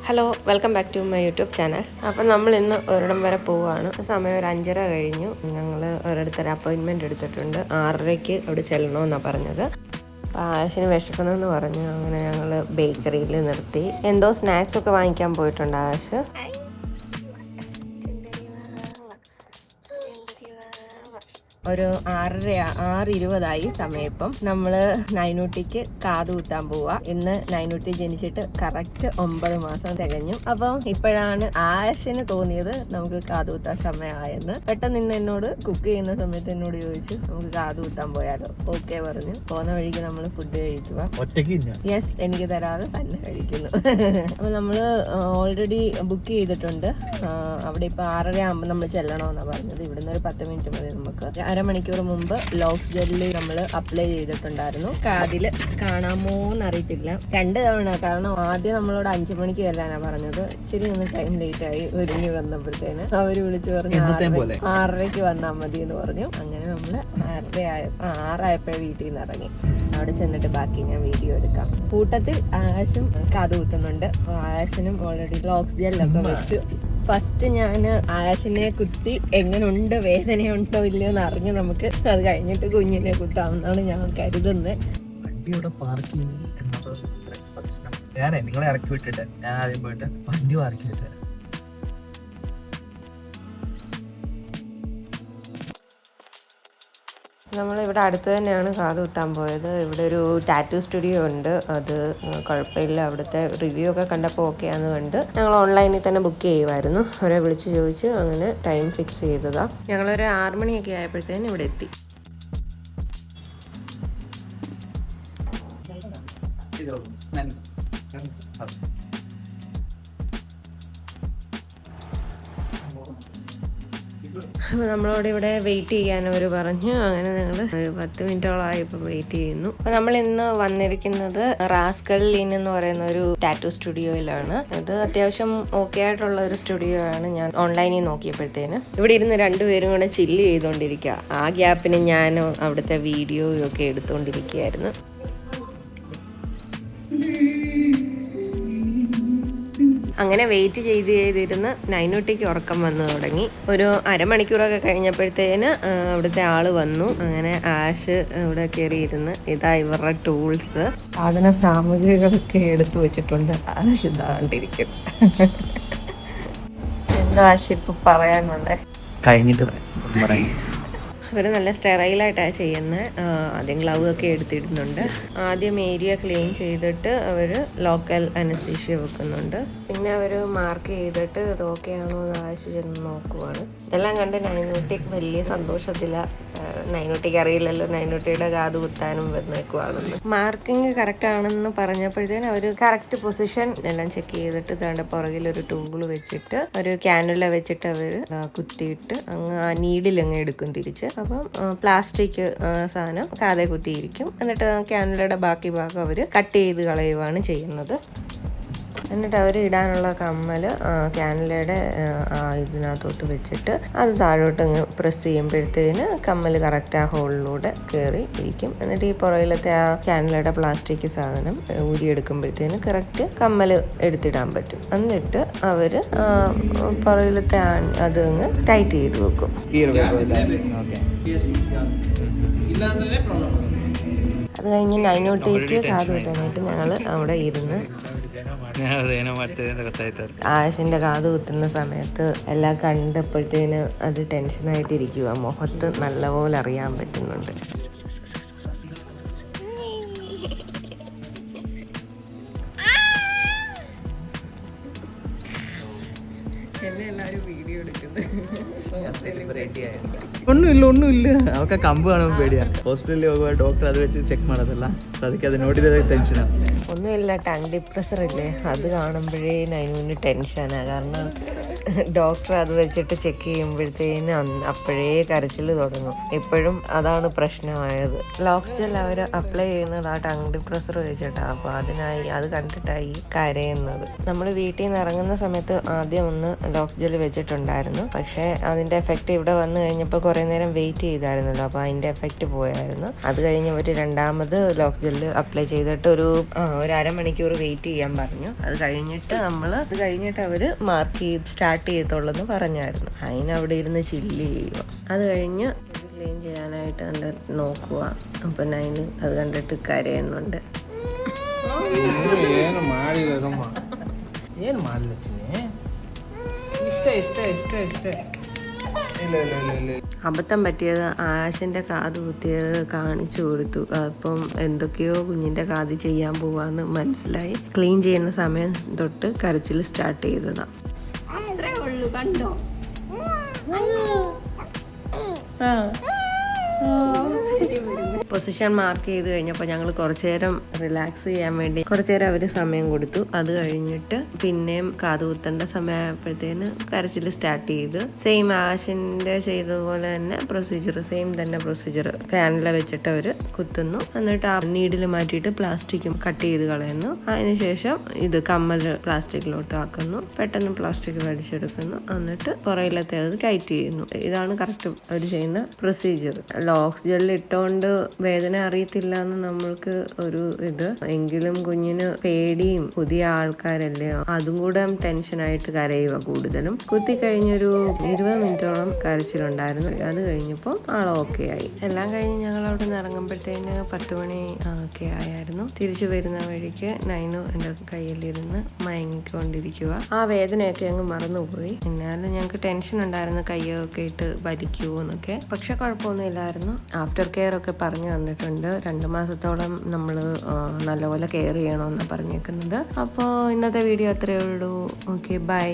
Hello, welcome back to my YouTube channel. അപ്പം നമ്മൾ ഇന്ന് ഒരിടം വരെ പോവുകയാണ്. സമയം ഒരു 5:30 കഴിഞ്ഞു. ഞങ്ങൾ ഒരിടത്തൊരു അപ്പോയിൻമെൻറ്റ് എടുത്തിട്ടുണ്ട്. 6:30 അവിടെ ചെല്ലണമെന്നാണ് പറഞ്ഞത്. അപ്പോൾ ആശിന് വിശക്കണമെന്ന് പറഞ്ഞു. അങ്ങനെ ഞങ്ങൾ ബേക്കറിയിൽ നിർത്തി. എന്തോ സ്നാക്സൊക്കെ വാങ്ങിക്കാൻ പോയിട്ടുണ്ട് ആശ്. ഒരു 6:20 സമയം. ഇപ്പം നമ്മള് നൈനൂട്ടിക്ക് കാത് കുത്താൻ പോവാ. ഇന്ന് നൈനൂട്ടി ജനിച്ചിട്ട് കറക്റ്റ് 9 മാസം തികഞ്ഞു. അപ്പം ഇപ്പോഴാണ് ആശന് തോന്നിയത് നമുക്ക് കാത് കുത്താൻ സമയമായെന്ന്. പെട്ടെന്ന് ഇന്ന് എന്നോട് കുക്ക് ചെയ്യുന്ന സമയത്ത് എന്നോട് ചോദിച്ചു നമുക്ക് കാത് കുത്താൻ പോയാലോ. ഓക്കെ പറഞ്ഞു. പോകുന്ന വഴിക്ക് നമ്മൾ ഫുഡ് കഴിക്കുക. യെസ്, എനിക്ക് തരാതെ തന്നെ കഴിക്കുന്നു. അപ്പൊ നമ്മള് ഓൾറെഡി ബുക്ക് ചെയ്തിട്ടുണ്ട്. അവിടെ ഇപ്പൊ 6:30 ആകുമ്പോൾ നമ്മൾ ചെല്ലണമെന്നാണ് പറഞ്ഞത്. ഇവിടുന്ന് ഒരു 10 മിനിറ്റ് മതി. നമുക്ക് അരമണിക്കൂർ മുമ്പ് ലോക്സ് ജെല്ലി നമ്മൾ അപ്ലൈ ചെയ്തിട്ടുണ്ടായിരുന്നു. കാതില് കാണാമോ എന്നറിയത്തില്ല. 2 തവണ. കാരണം ആദ്യം നമ്മളോട് 5 മണിക്ക് ചെല്ലാനാ പറഞ്ഞത്. ശരി, ഒന്ന് ടൈം ലേറ്റ് ആയി. ഒരുങ്ങി വന്നപ്പോഴത്തേന് അവര് വിളിച്ചു പറഞ്ഞു 6:30 വന്നാൽ മതി എന്ന് പറഞ്ഞു. അങ്ങനെ നമ്മള് 6:00 വീട്ടിൽ നിന്ന് ഇറങ്ങി. അവിടെ ചെന്നിട്ട് ബാക്കി ഞാൻ വീഡിയോ എടുക്കാം. കൂട്ടത്തിൽ ആകാശം കാത് കുത്തുന്നുണ്ട്. ആകാശനും ഓൾറെഡി ലോക്സ് ജെല്ലൊക്കെ വെച്ചു. ഫസ്റ്റ് ഞാൻ ആകാശിനെ കുത്തി എങ്ങനെയുണ്ട്, വേദനയുണ്ടോ ഇല്ലയോ എന്ന് അറിഞ്ഞ് നമുക്ക് അത് കഴിഞ്ഞിട്ട് കുഞ്ഞിനെ കുത്താമെന്നാണ് ഞാൻ കരുതുന്നത്. വണ്ടി ഇവിടെ പാർക്ക് ചെയ്യുന്നത് ഞാനേ നിങ്ങളെ ഇറക്കി വിട്ടിട്ട് ഞാൻ ആദ്യം പോയിട്ട് വണ്ടി പാർക്ക് ചെയ്തിട്ട് നമ്മളിവിടെ അടുത്ത് തന്നെയാണ് കാത് കുത്താൻ പോയത്. ഇവിടെ ഒരു ടാറ്റു സ്റ്റുഡിയോ ഉണ്ട്. അത് കുഴപ്പമില്ല. അവിടുത്തെ റിവ്യൂ ഒക്കെ കണ്ടപ്പോൾ ഓക്കെ ആണെന്ന് കണ്ട് ഞങ്ങൾ ഓൺലൈനിൽ തന്നെ ബുക്ക് ചെയ്യുമായിരുന്നു. അവരെ വിളിച്ച് ചോദിച്ച് അങ്ങനെ ടൈം ഫിക്സ് ചെയ്തതാണ്. ഞങ്ങളൊരു 6 മണിയൊക്കെ ആയപ്പോഴത്തേനും ഇവിടെ എത്തി. അപ്പോൾ നമ്മളോട് ഇവിടെ വെയിറ്റ് ചെയ്യാൻ അവർ പറഞ്ഞു. അങ്ങനെ ഞങ്ങൾ ഒരു 10 മിനിറ്റോളമായി ഇപ്പോൾ വെയിറ്റ് ചെയ്യുന്നു. അപ്പോൾ നമ്മൾ ഇന്ന് വന്നിരിക്കുന്നത് റാസ്കൽ ലീൻ എന്ന് പറയുന്ന ഒരു ടാറ്റു സ്റ്റുഡിയോയിലാണ്. ഇത് അത്യാവശ്യം ഓക്കെ ആയിട്ടുള്ള ഒരു സ്റ്റുഡിയോ ആണ്. ഞാൻ ഓൺലൈനിൽ നോക്കിയപ്പോഴത്തേന് ഇവിടെ ഇരുന്ന് 2 പേരും കൂടെ ചില്ല് ചെയ്തുകൊണ്ടിരിക്കുക. ആ ഗ്യാപ്പിന് ഞാൻ അവിടുത്തെ വീഡിയോ ഒക്കെ എടുത്തുകൊണ്ടിരിക്കുകയായിരുന്നു. അങ്ങനെ വെയിറ്റ് ചെയ്തിരുന്ന് നൈനൂട്ടിക്ക് ഉറക്കം വന്നു തുടങ്ങി. ഒരു അരമണിക്കൂറൊക്കെ കഴിഞ്ഞപ്പോഴത്തേന് അവിടുത്തെ ആള് വന്നു. അങ്ങനെ ആശ് ഇവിടെ കയറിയിരുന്ന് ഇതാ ഇവരുടെ ടൂൾസ്, സാധന സാമഗ്രികളൊക്കെ എടുത്തു വെച്ചിട്ടുണ്ട്. ആശ് ഇതാണ്ടിരിക്കുന്നു. എന്താ ആശ് ഇപ്പൊ പറയാനുള്ളത്? കഴിഞ്ഞിട്ട് അവർ നല്ല സ്റ്റെറൈലായിട്ടാണ് ചെയ്യുന്നത്. ആദ്യം ഗ്ലൗ ഒക്കെ എടുത്തിടുന്നുണ്ട്. ആദ്യം ഏരിയ ക്ലീൻ ചെയ്തിട്ട് അവർ ലോക്കൽ അനസ്തീഷ്യ വെക്കുന്നുണ്ട്. പിന്നെ അവർ മാർക്ക് ചെയ്തിട്ട് ഇത് ഓക്കെ ആണോ എന്ന് ആവശ്യം ചെന്ന് നോക്കുവാണ്. ഇതെല്ലാം കണ്ട് നൈനൂട്ടിക്ക് വലിയ സന്തോഷത്തിലാണ്. നൈനൂട്ടിക്ക് അറിയില്ലല്ലോ നൈനൂട്ടിയുടെ കാത് കുത്താനും വന്നേക്കുവാണെന്ന്. മാർക്കിങ് കറക്റ്റ് ആണെന്ന് പറഞ്ഞപ്പോഴത്തേനും അവർ കറക്റ്റ് പൊസിഷൻ എല്ലാം ചെക്ക് ചെയ്തിട്ട് തേണ്ട പുറകിലൊരു ടൂള് വെച്ചിട്ട് ഒരു ക്യാനുല വെച്ചിട്ട് അവർ കുത്തിയിട്ട് അങ്ങ് ആ നീഡിൽ അങ്ങ് എടുക്കും തിരിച്ച്. അപ്പം പ്ലാസ്റ്റിക് സാധനം കാതെ കുത്തിയിരിക്കും. എന്നിട്ട് ക്യാനുലയുടെ ബാക്കി ഭാഗം അവർ കട്ട് ചെയ്ത് കളയുകയാണ് ചെയ്യുന്നത്. എന്നിട്ട് അവർ ഇടാനുള്ള കമ്മൽ ക്യാനുലയുടെ ഇതിനകത്തോട്ട് വെച്ചിട്ട് അത് താഴോട്ട് അങ്ങ് പ്രസ് ചെയ്യുമ്പോഴത്തേന് കമ്മൽ കറക്റ്റ് ആ ഹോളിലൂടെ കയറി ഇരിക്കും. എന്നിട്ട് ഈ പുറകിലത്തെ ആ ക്യാനുലയുടെ പ്ലാസ്റ്റിക് സാധനം ഊരിയെടുക്കുമ്പോഴത്തേന് കറക്റ്റ് കമ്മൽ എടുത്തിടാൻ പറ്റും. എന്നിട്ട് അവർ പുറകിലത്തെ അത് അങ്ങ് ടൈറ്റ് ചെയ്ത് വെക്കും. അത് കഴിഞ്ഞ് നൈനൂട്ടിക്ക് കാത് കുത്താനായിട്ട് ഞങ്ങൾ അവിടെ ഇരുന്ന് ആശിന്റെ കാത് കുത്തുന്ന സമയത്ത് എല്ലാം കണ്ടപ്പോഴത്തേന് അത് ടെൻഷനായിട്ടിരിക്കുക. മുഖത്ത് നല്ലപോലെ അറിയാൻ പറ്റുന്നുണ്ട്. ഒന്നുമില്ല അവർക്ക് കമ്പ് കാണുമ്പോൾ പേടിയാ. ഹോസ്പിറ്റലിൽ പോകുക ഡോക്ടർ അത് വെച്ച് ചെക്ക് ಮಾಡೋದಲ್ಲ. ಅದಕ್ಕೆ അത് നോട്ട് ചെയ്ത ടെൻഷനാണ്. ഒന്നുമില്ല, ടങ് ഡിപ്രസർ ഇല്ലേ, അത് കാണുമ്പോഴേ നൈനൂന് ടെൻഷനാണ്. കാരണം ഡോക്ടർ അത് വെച്ചിട്ട് ചെക്ക് ചെയ്യുമ്പോഴത്തേന് അപ്പോഴേ കരച്ചിൽ തുടങ്ങും. എപ്പോഴും അതാണ് പ്രശ്നമായത്. ലോക്സ് ജെൽ അവർ അപ്ലൈ ചെയ്യുന്നത് ആ ടങ് ഡിപ്രസർ വെച്ചിട്ടാണ്. അപ്പോൾ അത് കണ്ടിട്ടായി കരയുന്നത്. നമ്മൾ വീട്ടിൽ നിന്ന് ഇറങ്ങുന്ന സമയത്ത് ആദ്യം ഒന്ന് ലോക്സ് ജെൽ വെച്ചിട്ടുണ്ടായിരുന്നു. പക്ഷേ അതിന്റെ എഫക്റ്റ് ഇവിടെ വന്നു കഴിഞ്ഞപ്പോൾ കുറേ നേരം വെയിറ്റ് ചെയ്തായിരുന്നല്ലോ. അപ്പോൾ അതിന്റെ എഫക്റ്റ് പോയായിരുന്നു. അത് കഴിഞ്ഞ് ഒരു രണ്ടാമത് ലോക്സ് ജെൽ അപ്ലൈ ചെയ്തിട്ട് ഒരു അരമണിക്കൂർ വെയിറ്റ് ചെയ്യാൻ പറഞ്ഞു. അത് കഴിഞ്ഞിട്ട് അവര് മാർക്ക് ചെയ്ത് സ്റ്റാർട്ട് ചെയ്യത്തുള്ളെന്ന് പറഞ്ഞായിരുന്നു. അതിനവിടെ ഇരുന്ന് ചില്ല് ചെയ്യുക. ಅದು കഴിഞ്ഞ് ക്ലീൻ ചെയ്യാനായിട്ട് നല്ല നോക്കുക. അപ്പം നൈന് അത് കണ്ടിട്ട് കരയുന്നുണ്ട്. ಏನು ಮಾಡಿಲ್ಲಮ್ಮ, ಏನು ಮಾಡಲಿಲ್ಲ ಇಷ್ಟೇ. അബദ്ധം പറ്റിയത് ആശന്റെ കാത് കുത്തിയത് കാണിച്ചു കൊടുത്തു. അപ്പം എന്തൊക്കെയോ കുഞ്ഞിന്റെ കാത് ചെയ്യാൻ പോവാന്ന് മനസ്സിലായി. ക്ലീൻ ചെയ്യുന്ന സമയം തൊട്ട് കരച്ചിൽ സ്റ്റാർട്ട് ചെയ്തതാ. അത്രേ ഉള്ളൂ, കണ്ടോ? പൊസിഷൻ മാർക്ക് ചെയ്ത് കഴിഞ്ഞപ്പോൾ ഞങ്ങൾ കുറച്ചു നേരം റിലാക്സ് ചെയ്യാൻ വേണ്ടി കുറച്ചു നേരം അവർ സമയം കൊടുത്തു. അത് കഴിഞ്ഞിട്ട് പിന്നെയും കാതുകുത്തേണ്ട സമയമായപ്പോഴത്തേന് കരച്ചിൽ സ്റ്റാർട്ട് ചെയ്ത് സെയിം ആശിന്റെ ചെയ്തതുപോലെ തന്നെ സെയിം പ്രൊസീജിയർ കാനില വെച്ചിട്ട് അവർ കുത്തുന്നു. എന്നിട്ട് ആ നീഡിൽ മാറ്റിയിട്ട് പ്ലാസ്റ്റിക്കും കട്ട് ചെയ്ത് കളയുന്നു. അതിനുശേഷം ഇത് കമ്മൽ പ്ലാസ്റ്റിക്കിലോട്ട് ആക്കുന്നു. പെട്ടെന്ന് പ്ലാസ്റ്റിക് വലിച്ചെടുക്കുന്നു. എന്നിട്ട് പുറയിലത്തെ അത് ടൈറ്റ് ചെയ്യുന്നു. ഇതാണ് കറക്റ്റ് അവർ ചെയ്യുന്ന പ്രൊസീജിയർ. ലോക്സ് ജെൽ ഇട്ടുകൊണ്ട് വേദന അറിയത്തില്ല എന്ന് നമ്മൾക്ക് ഒരു എങ്കിലും കുഞ്ഞിന് പേടിയും പുതിയ ആൾക്കാരല്ലേ, അതും കൂടെ ടെൻഷനായിട്ട് കരയുക കൂടുതലും. കുത്തിക്കഴിഞ്ഞൊരു 20 മിനിറ്റോളം കരച്ചിലുണ്ടായിരുന്നു. അത് കഴിഞ്ഞപ്പോൾ ആൾ ഓക്കെ ആയി. എല്ലാം കഴിഞ്ഞ് ഞങ്ങൾ അവിടെ നിന്ന് ഇറങ്ങുമ്പോഴത്തേന് 10 മണി ഒക്കെ ആയിരുന്നു. തിരിച്ചു വരുന്ന വഴിക്ക് നൈനു എൻ്റെ കയ്യിലിരുന്ന് മയങ്ങിക്കൊണ്ടിരിക്കുക. ആ വേദനയൊക്കെ അങ്ങ് മറന്നുപോയി. എന്നാലും ഞങ്ങൾക്ക് ടെൻഷൻ ഉണ്ടായിരുന്നു കയ്യൊക്കെ ഇട്ട് വലിക്കുമോ എന്നൊക്കെ. പക്ഷെ കുഴപ്പമൊന്നും ഇല്ലായിരുന്നു. ആഫ്റ്റർ കെയർ ഒക്കെ പറഞ്ഞു തന്നിട്ടുണ്ട്. 2 മാസത്തോളം നമ്മൾ നല്ലപോലെ കെയർ ചെയ്യണമെന്നാണ് പറഞ്ഞേക്കുന്നത്. അപ്പോൾ ഇന്നത്തെ വീഡിയോ അത്രയേ ഉള്ളൂ. Okay, by.